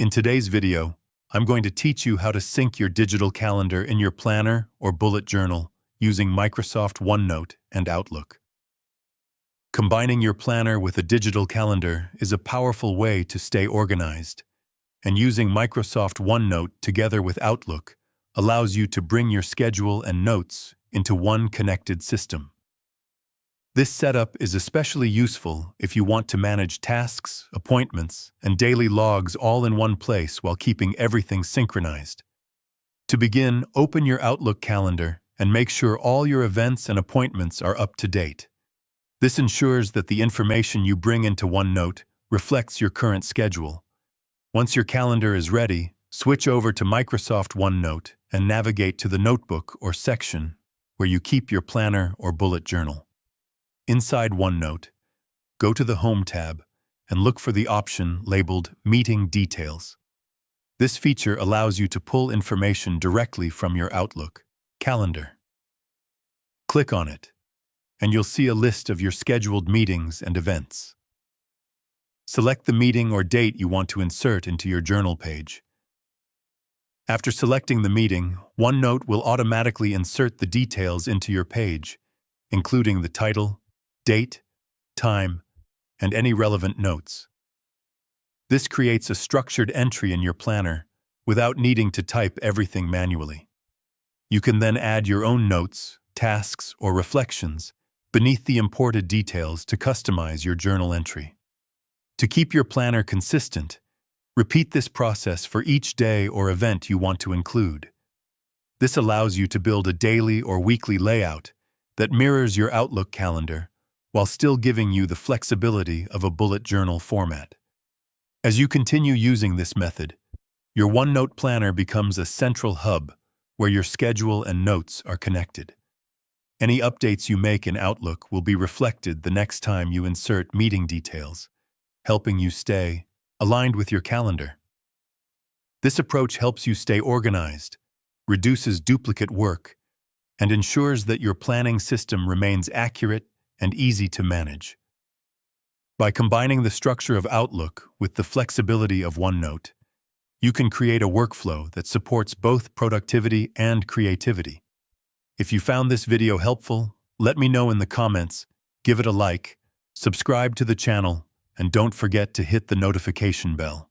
In today's video, I'm going to teach you how to sync your digital calendar in your planner or bullet journal using Microsoft OneNote and Outlook. Combining your planner with a digital calendar is a powerful way to stay organized, and using Microsoft OneNote together with Outlook allows you to bring your schedule and notes into one connected system. This setup is especially useful if you want to manage tasks, appointments, and daily logs all in one place while keeping everything synchronized. To begin, open your Outlook calendar and make sure all your events and appointments are up to date. This ensures that the information you bring into OneNote reflects your current schedule. Once your calendar is ready, switch over to Microsoft OneNote and navigate to the notebook or section where you keep your planner or bullet journal. Inside OneNote, go to the Home tab and look for the option labeled Meeting Details. This feature allows you to pull information directly from your Outlook calendar. Click on it, and you'll see a list of your scheduled meetings and events. Select the meeting or date you want to insert into your journal page. After selecting the meeting, OneNote will automatically insert the details into your page, including the title, date, time, and any relevant notes. This creates a structured entry in your planner without needing to type everything manually. You can then add your own notes, tasks, or reflections beneath the imported details to customize your journal entry. To keep your planner consistent, repeat this process for each day or event you want to include. This allows you to build a daily or weekly layout that mirrors your Outlook calendar while still giving you the flexibility of a bullet journal format. As you continue using this method, your OneNote planner becomes a central hub where your schedule and notes are connected. Any updates you make in Outlook will be reflected the next time you insert meeting details, helping you stay aligned with your calendar. This approach helps you stay organized, reduces duplicate work, and ensures that your planning system remains accurate and easy to manage. By combining the structure of Outlook with the flexibility of OneNote, you can create a workflow that supports both productivity and creativity. If you found this video helpful, let me know in the comments, give it a like, subscribe to the channel, and don't forget to hit the notification bell.